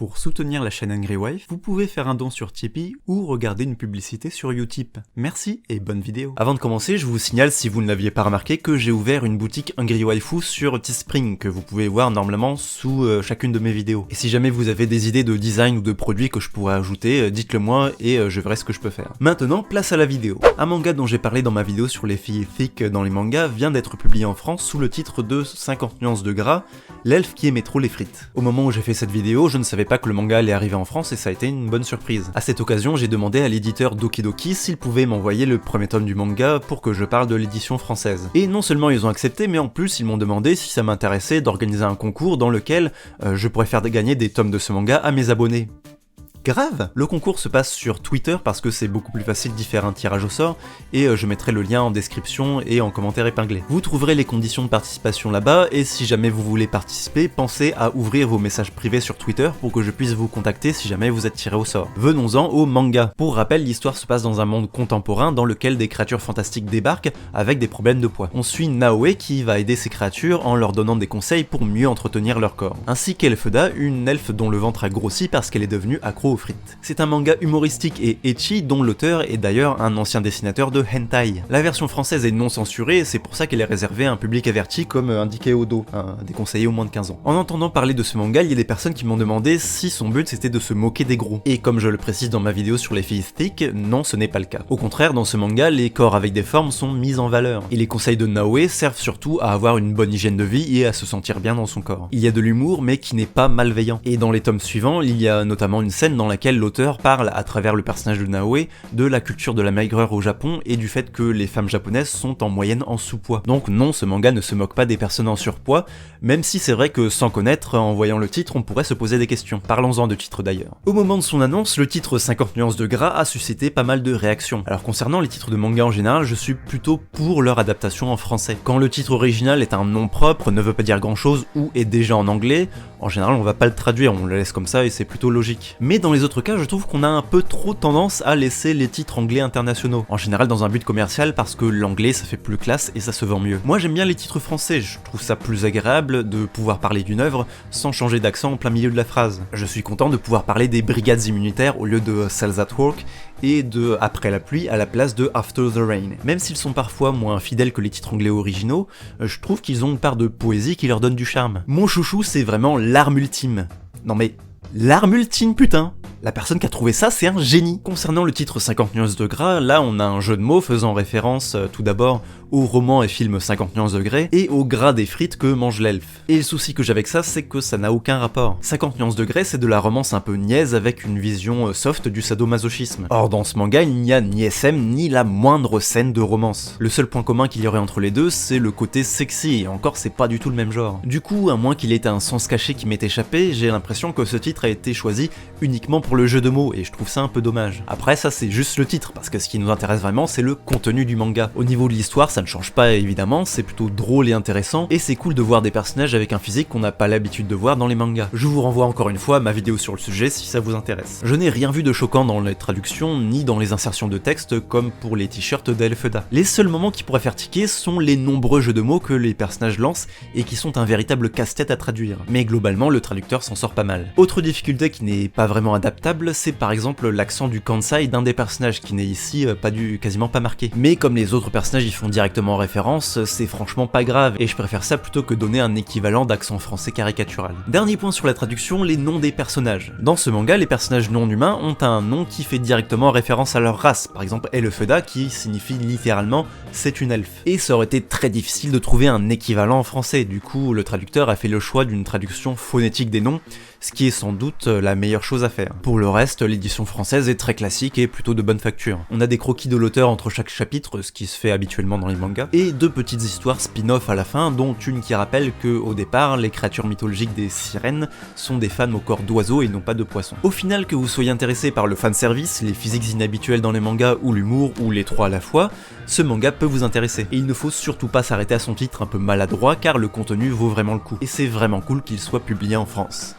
Pour soutenir la chaîne Angry Wife, vous pouvez faire un don sur Tipeee ou regarder une publicité sur Utip. Merci et bonne vidéo. Avant de commencer, je vous signale, si vous ne l'aviez pas remarqué, que j'ai ouvert une boutique Angry Waifu sur Teespring, que vous pouvez voir normalement sous chacune de mes vidéos. Et si jamais vous avez des idées de design ou de produits que je pourrais ajouter, dites-le moi et je verrai ce que je peux faire. Maintenant, place à la vidéo. Un manga dont j'ai parlé dans ma vidéo sur les filles thick dans les mangas vient d'être publié en France sous le titre de 50 nuances de gras, l'elfe qui aimait trop les frites. Au moment où j'ai fait cette vidéo, je ne savais pas que le manga allait arriver en France et ça a été une bonne surprise. À cette occasion, j'ai demandé à l'éditeur Dokidoki s'il pouvait m'envoyer le premier tome du manga pour que je parle de l'édition française. Et non seulement ils ont accepté, mais en plus ils m'ont demandé si ça m'intéressait d'organiser un concours dans lequel je pourrais faire gagner des tomes de ce manga à mes abonnés. Grave! Le concours se passe sur Twitter parce que c'est beaucoup plus facile d'y faire un tirage au sort et je mettrai le lien en description et en commentaire épinglé. Vous trouverez les conditions de participation là-bas et si jamais vous voulez participer, pensez à ouvrir vos messages privés sur Twitter pour que je puisse vous contacter si jamais vous êtes tiré au sort. Venons-en au manga. Pour rappel, l'histoire se passe dans un monde contemporain dans lequel des créatures fantastiques débarquent avec des problèmes de poids. On suit Naoe qui va aider ces créatures en leur donnant des conseils pour mieux entretenir leur corps. Ainsi qu'Elfeda, une elfe dont le ventre a grossi parce qu'elle est devenue accro aux frites. C'est un manga humoristique et ecchi dont l'auteur est d'ailleurs un ancien dessinateur de hentai. La version française est non censurée et c'est pour ça qu'elle est réservée à un public averti comme indiqué au dos, déconseillé aux moins de 15 ans. En entendant parler de ce manga, il y a des personnes qui m'ont demandé si son but c'était de se moquer des gros. Et comme je le précise dans ma vidéo sur les filles thick, non ce n'est pas le cas. Au contraire, dans ce manga, les corps avec des formes sont mis en valeur. Et les conseils de Naoe servent surtout à avoir une bonne hygiène de vie et à se sentir bien dans son corps. Il y a de l'humour mais qui n'est pas malveillant. Et dans les tomes suivants, il y a notamment une scène dans laquelle l'auteur parle, à travers le personnage de Naoe, de la culture de la maigreur au Japon et du fait que les femmes japonaises sont en moyenne en sous-poids. Donc non, ce manga ne se moque pas des personnes en surpoids, même si c'est vrai que sans connaître, en voyant le titre, on pourrait se poser des questions. Parlons-en de titre d'ailleurs. Au moment de son annonce, le titre 50 nuances de gras a suscité pas mal de réactions. Alors concernant les titres de manga en général, je suis plutôt pour leur adaptation en français. Quand le titre original est un nom propre, ne veut pas dire grand chose ou est déjà en anglais, en général on va pas le traduire, on le laisse comme ça et c'est plutôt logique. Mais dans les autres cas, je trouve qu'on a un peu trop tendance à laisser les titres anglais internationaux, en général dans un but commercial parce que l'anglais ça fait plus classe et ça se vend mieux. Moi j'aime bien les titres français, je trouve ça plus agréable de pouvoir parler d'une œuvre sans changer d'accent en plein milieu de la phrase. Je suis content de pouvoir parler des brigades immunitaires au lieu de Cells at Work et de Après la pluie à la place de After the Rain. Même s'ils sont parfois moins fidèles que les titres anglais originaux, je trouve qu'ils ont une part de poésie qui leur donne du charme. Mon chouchou c'est vraiment l'arme ultime. Non mais, l'arme ultime putain! La personne qui a trouvé ça, c'est un génie. Concernant le titre 50 nuances de gras, là on a un jeu de mots faisant référence tout d'abord au roman et film 50 nuances de gras et au gras des frites que mange l'elfe. Et le souci que j'ai avec ça, c'est que ça n'a aucun rapport. 50 nuances de gras, c'est de la romance un peu niaise avec une vision soft du sadomasochisme. Or dans ce manga, il n'y a ni SM ni la moindre scène de romance. Le seul point commun qu'il y aurait entre les deux, c'est le côté sexy, et encore c'est pas du tout le même genre. Du coup, à moins qu'il ait un sens caché qui m'ait échappé, j'ai l'impression que ce titre a été choisi uniquement pour le jeu de mots, et je trouve ça un peu dommage. Après ça c'est juste le titre, parce que ce qui nous intéresse vraiment c'est le contenu du manga. Au niveau de l'histoire, ça ne change pas évidemment, c'est plutôt drôle et intéressant, et c'est cool de voir des personnages avec un physique qu'on n'a pas l'habitude de voir dans les mangas. Je vous renvoie encore une fois à ma vidéo sur le sujet si ça vous intéresse. Je n'ai rien vu de choquant dans les traductions, ni dans les insertions de texte, comme pour les t-shirts d'Elfeda. Les seuls moments qui pourraient faire tiquer sont les nombreux jeux de mots que les personnages lancent, et qui sont un véritable casse-tête à traduire. Mais globalement, le traducteur s'en sort pas mal. Autre difficulté qui n'est pas vraiment adaptable, c'est par exemple l'accent du Kansai d'un des personnages qui n'est ici quasiment pas marqué. Mais comme les autres personnages y font directement référence, c'est franchement pas grave, et je préfère ça plutôt que donner un équivalent d'accent français caricatural. Dernier point sur la traduction, les noms des personnages. Dans ce manga, les personnages non humains ont un nom qui fait directement référence à leur race, par exemple Elfeda qui signifie littéralement c'est une elfe. Et ça aurait été très difficile de trouver un équivalent en français, du coup le traducteur a fait le choix d'une traduction phonétique des noms, ce qui est sans doute la meilleure chose à faire. Pour le reste, l'édition française est très classique et plutôt de bonne facture. On a des croquis de l'auteur entre chaque chapitre, ce qui se fait habituellement dans les mangas, et deux petites histoires spin-off à la fin, dont une qui rappelle que, au départ, les créatures mythologiques des sirènes sont des femmes au corps d'oiseaux et non pas de poissons. Au final, que vous soyez intéressé par le fanservice, les physiques inhabituelles dans les mangas ou l'humour, ou les trois à la fois, ce manga peut vous intéresser. Et il ne faut surtout pas s'arrêter à son titre un peu maladroit, car le contenu vaut vraiment le coup. Et c'est vraiment cool qu'il soit publié en France.